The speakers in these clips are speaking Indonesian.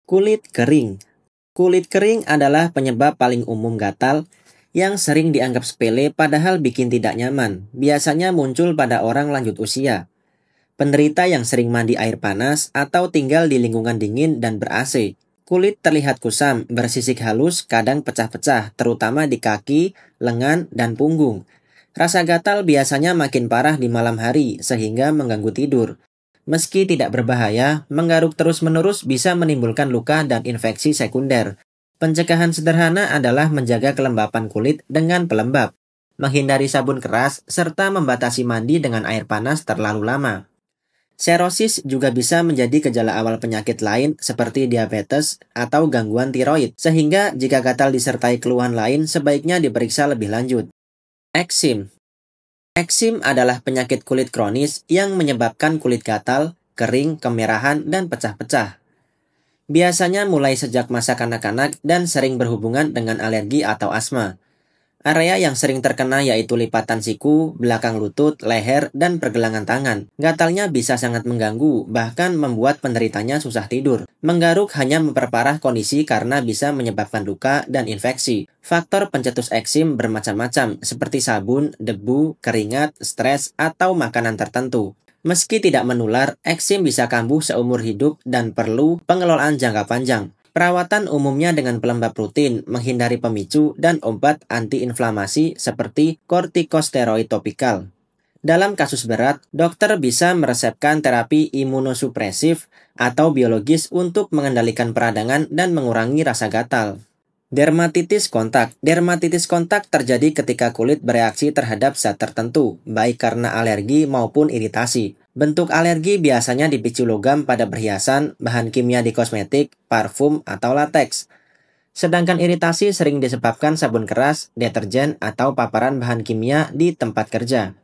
Kulit kering. Kulit kering adalah penyebab paling umum gatal yang sering dianggap sepele padahal bikin tidak nyaman. Biasanya muncul pada orang lanjut usia, penderita yang sering mandi air panas atau tinggal di lingkungan dingin dan ber-AC. Kulit terlihat kusam, bersisik halus, kadang pecah-pecah, terutama di kaki, lengan, dan punggung. Rasa gatal biasanya makin parah di malam hari sehingga mengganggu tidur. Meski tidak berbahaya, menggaruk terus-menerus bisa menimbulkan luka dan infeksi sekunder. Pencegahan sederhana adalah menjaga kelembapan kulit dengan pelembab, menghindari sabun keras, serta membatasi mandi dengan air panas terlalu lama. Serosis juga bisa menjadi gejala awal penyakit lain seperti diabetes atau gangguan tiroid, sehingga jika gatal disertai keluhan lain sebaiknya diperiksa lebih lanjut. Eksim. Eksim adalah penyakit kulit kronis yang menyebabkan kulit gatal, kering, kemerahan, dan pecah-pecah. Biasanya mulai sejak masa kanak-kanak dan sering berhubungan dengan alergi atau asma. Area yang sering terkena yaitu lipatan siku, belakang lutut, leher, dan pergelangan tangan. Gatalnya bisa sangat mengganggu, bahkan membuat penderitanya susah tidur. Menggaruk hanya memperparah kondisi karena bisa menyebabkan luka dan infeksi. Faktor pencetus eksim bermacam-macam, seperti sabun, debu, keringat, stres, atau makanan tertentu. Meski tidak menular, eksim bisa kambuh seumur hidup dan perlu pengelolaan jangka panjang. Perawatan umumnya dengan pelembab rutin, menghindari pemicu, dan obat antiinflamasi seperti kortikosteroid topikal. Dalam kasus berat, dokter bisa meresepkan terapi imunosupresif atau biologis untuk mengendalikan peradangan dan mengurangi rasa gatal. Dermatitis kontak. Dermatitis kontak terjadi ketika kulit bereaksi terhadap zat tertentu, baik karena alergi maupun iritasi. Bentuk alergi biasanya dipicu logam pada perhiasan, bahan kimia di kosmetik, parfum, atau lateks. Sedangkan iritasi sering disebabkan sabun keras, deterjen, atau paparan bahan kimia di tempat kerja.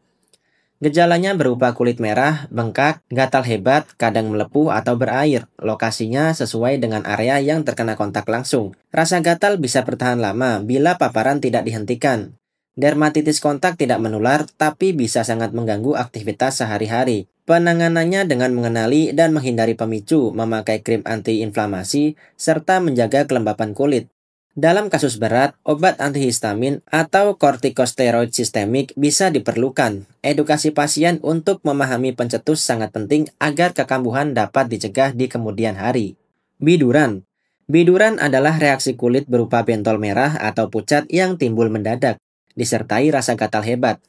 Gejalanya berupa kulit merah, bengkak, gatal hebat, kadang melepuh atau berair. Lokasinya sesuai dengan area yang terkena kontak langsung. Rasa gatal bisa bertahan lama bila paparan tidak dihentikan. Dermatitis kontak tidak menular, tapi bisa sangat mengganggu aktivitas sehari-hari. Penanganannya dengan mengenali dan menghindari pemicu, memakai krim antiinflamasi, serta menjaga kelembapan kulit. Dalam kasus berat, obat antihistamin atau kortikosteroid sistemik bisa diperlukan. Edukasi pasien untuk memahami pencetus sangat penting agar kekambuhan dapat dicegah di kemudian hari. Biduran. Biduran adalah reaksi kulit berupa bentol merah atau pucat yang timbul mendadak, disertai rasa gatal hebat.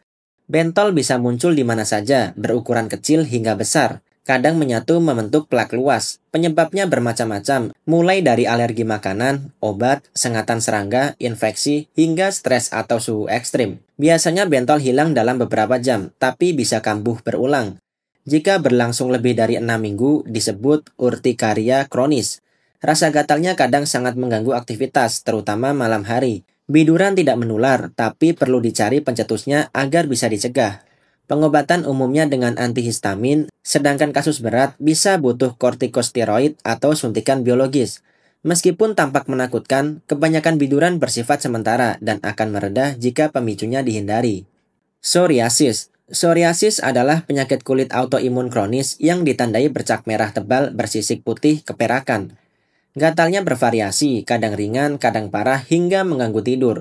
Bentol bisa muncul di mana saja, berukuran kecil hingga besar. Kadang menyatu membentuk plak luas. Penyebabnya bermacam-macam, mulai dari alergi makanan, obat, sengatan serangga, infeksi, hingga stres atau suhu ekstrim. Biasanya bentol hilang dalam beberapa jam, tapi bisa kambuh berulang. Jika berlangsung lebih dari 6 minggu, disebut urtikaria kronis. Rasa gatalnya kadang sangat mengganggu aktivitas, terutama malam hari. Biduran tidak menular, tapi perlu dicari pencetusnya agar bisa dicegah. Pengobatan umumnya dengan antihistamin, sedangkan kasus berat bisa butuh kortikosteroid atau suntikan biologis. Meskipun tampak menakutkan, kebanyakan biduran bersifat sementara dan akan mereda jika pemicunya dihindari. Psoriasis. Psoriasis adalah penyakit kulit autoimun kronis yang ditandai bercak merah tebal bersisik putih keperakan. Gatalnya bervariasi, kadang ringan, kadang parah, hingga mengganggu tidur.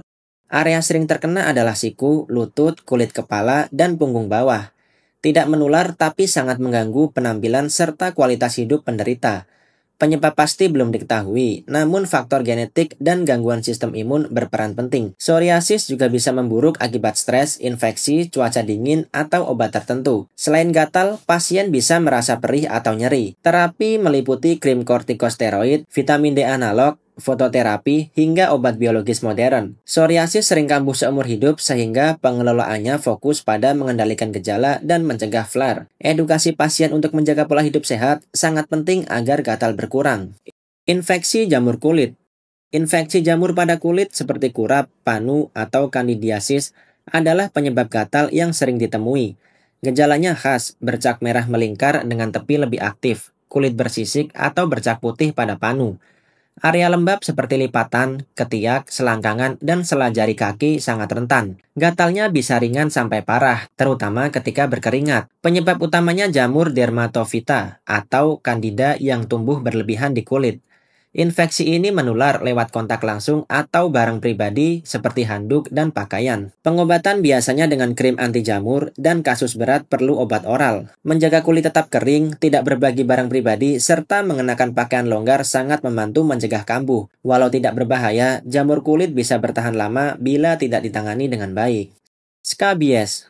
Area sering terkena adalah siku, lutut, kulit kepala, dan punggung bawah. Tidak menular tapi sangat mengganggu penampilan serta kualitas hidup penderita. Penyebab pasti belum diketahui, namun faktor genetik dan gangguan sistem imun berperan penting. Psoriasis juga bisa memburuk akibat stres, infeksi, cuaca dingin, atau obat tertentu. Selain gatal, pasien bisa merasa perih atau nyeri. Terapi meliputi krim kortikosteroid, vitamin D analog, fototerapi, hingga obat biologis modern. Psoriasis sering kambuh seumur hidup sehingga pengelolaannya fokus pada mengendalikan gejala dan mencegah flare. Edukasi pasien untuk menjaga pola hidup sehat sangat penting agar gatal berkurang. Infeksi jamur kulit. Infeksi jamur pada kulit seperti kurap, panu, atau kandidiasis adalah penyebab gatal yang sering ditemui. Gejalanya khas, bercak merah melingkar dengan tepi lebih aktif, kulit bersisik atau bercak putih pada panu. Area lembab seperti lipatan, ketiak, selangkangan, dan sela jari kaki sangat rentan. Gatalnya bisa ringan sampai parah, terutama ketika berkeringat. Penyebab utamanya jamur dermatofita atau candida yang tumbuh berlebihan di kulit. Infeksi ini menular lewat kontak langsung atau barang pribadi seperti handuk dan pakaian. Pengobatan biasanya dengan krim anti jamur dan kasus berat perlu obat oral. Menjaga kulit tetap kering, tidak berbagi barang pribadi, serta mengenakan pakaian longgar sangat membantu mencegah kambuh. Walau tidak berbahaya, jamur kulit bisa bertahan lama bila tidak ditangani dengan baik. Skabies.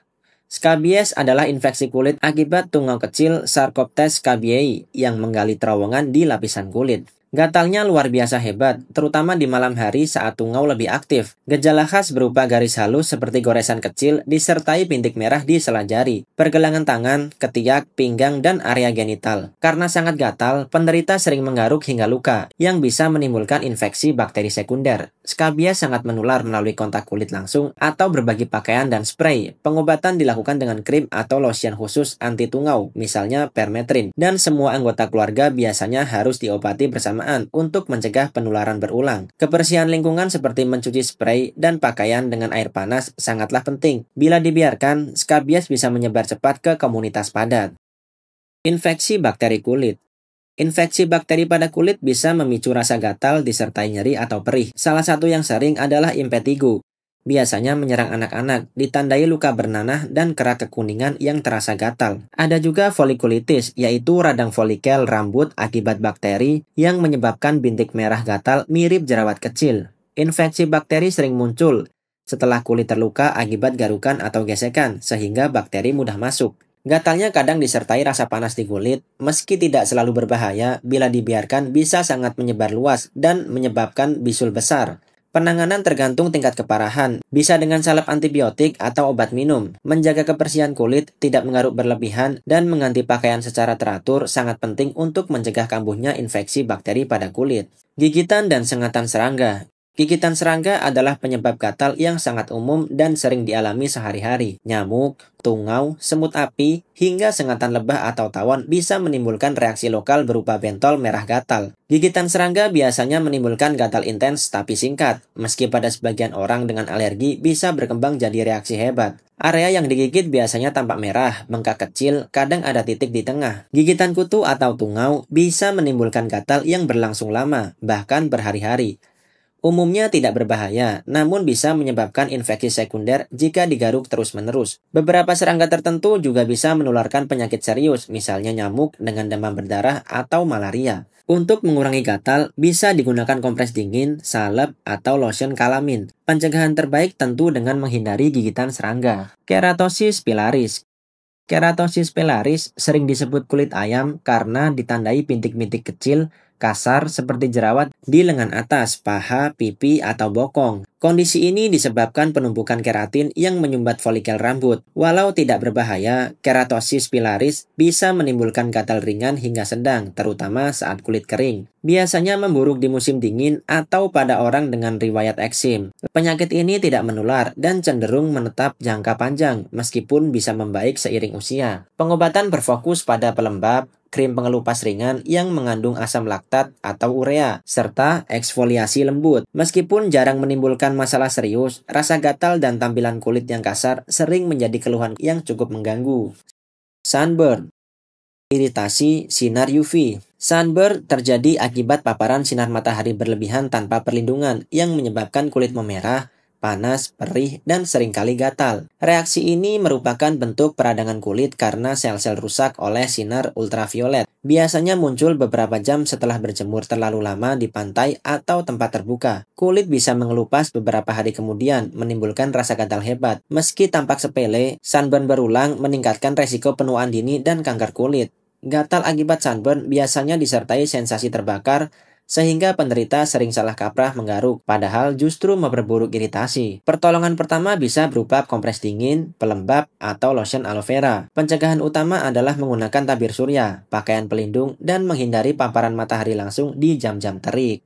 Skabies adalah infeksi kulit akibat tungau kecil Sarcoptes scabiei yang menggali terowongan di lapisan kulit. Gatalnya luar biasa hebat, terutama di malam hari saat tungau lebih aktif. Gejala khas berupa garis halus seperti goresan kecil disertai bintik merah di sela jari, pergelangan tangan, ketiak, pinggang, dan area genital. Karena sangat gatal, penderita sering menggaruk hingga luka, yang bisa menimbulkan infeksi bakteri sekunder. Skabies sangat menular melalui kontak kulit langsung atau berbagi pakaian dan spray. Pengobatan dilakukan dengan krim atau lotion khusus anti tungau, misalnya permetrin, dan semua anggota keluarga biasanya harus diobati bersama untuk mencegah penularan berulang. Kebersihan lingkungan seperti mencuci spray dan pakaian dengan air panas sangatlah penting. Bila dibiarkan, skabies bisa menyebar cepat ke komunitas padat. Infeksi bakteri kulit. Infeksi bakteri pada kulit bisa memicu rasa gatal disertai nyeri atau perih. Salah satu yang sering adalah impetigo. Biasanya menyerang anak-anak, ditandai luka bernanah dan kerak kekuningan yang terasa gatal. Ada juga folikulitis, yaitu radang folikel rambut akibat bakteri yang menyebabkan bintik merah gatal mirip jerawat kecil. Infeksi bakteri sering muncul setelah kulit terluka akibat garukan atau gesekan, sehingga bakteri mudah masuk. Gatalnya kadang disertai rasa panas di kulit, meski tidak selalu berbahaya, bila dibiarkan bisa sangat menyebar luas dan menyebabkan bisul besar. Penanganan tergantung tingkat keparahan, bisa dengan salep antibiotik atau obat minum. Menjaga kebersihan kulit, tidak menggaruk berlebihan, dan mengganti pakaian secara teratur sangat penting untuk mencegah kambuhnya infeksi bakteri pada kulit. Gigitan dan sengatan serangga. Gigitan serangga adalah penyebab gatal yang sangat umum dan sering dialami sehari-hari. Nyamuk, tungau, semut api, hingga sengatan lebah atau tawon bisa menimbulkan reaksi lokal berupa bentol merah gatal. Gigitan serangga biasanya menimbulkan gatal intens tapi singkat, meski pada sebagian orang dengan alergi bisa berkembang jadi reaksi hebat. Area yang digigit biasanya tampak merah, bengkak kecil, kadang ada titik di tengah. Gigitan kutu atau tungau bisa menimbulkan gatal yang berlangsung lama, bahkan berhari-hari. Umumnya tidak berbahaya, namun bisa menyebabkan infeksi sekunder jika digaruk terus-menerus. Beberapa serangga tertentu juga bisa menularkan penyakit serius, misalnya nyamuk dengan demam berdarah atau malaria. Untuk mengurangi gatal, bisa digunakan kompres dingin, salep, atau lotion kalamin. Pencegahan terbaik tentu dengan menghindari gigitan serangga. Keratosis pilaris. Keratosis pilaris sering disebut kulit ayam karena ditandai bintik-bintik kecil kasar seperti jerawat di lengan atas, paha, pipi, atau bokong. Kondisi ini disebabkan penumpukan keratin yang menyumbat folikel rambut. Walau tidak berbahaya, keratosis pilaris bisa menimbulkan gatal ringan hingga sedang, terutama saat kulit kering. Biasanya memburuk di musim dingin atau pada orang dengan riwayat eksim. Penyakit ini tidak menular dan cenderung menetap jangka panjang, meskipun bisa membaik seiring usia. Pengobatan berfokus pada pelembab, krim pengelupas ringan yang mengandung asam laktat atau urea, serta eksfoliasi lembut. Meskipun jarang menimbulkan masalah serius, rasa gatal dan tampilan kulit yang kasar sering menjadi keluhan yang cukup mengganggu. Sunburn. Iritasi sinar UV. Sunburn terjadi akibat paparan sinar matahari berlebihan tanpa perlindungan yang menyebabkan kulit memerah, panas, perih, dan seringkali gatal. Reaksi ini merupakan bentuk peradangan kulit karena sel-sel rusak oleh sinar ultraviolet. Biasanya muncul beberapa jam setelah berjemur terlalu lama di pantai atau tempat terbuka. Kulit bisa mengelupas beberapa hari kemudian, menimbulkan rasa gatal hebat. Meski tampak sepele, sunburn berulang meningkatkan resiko penuaan dini dan kanker kulit. Gatal akibat sunburn biasanya disertai sensasi terbakar, sehingga penderita sering salah kaprah menggaruk, padahal justru memperburuk iritasi. Pertolongan pertama bisa berupa kompres dingin, pelembab, atau lotion aloe vera. Pencegahan utama adalah menggunakan tabir surya, pakaian pelindung, dan menghindari paparan matahari langsung di jam-jam terik.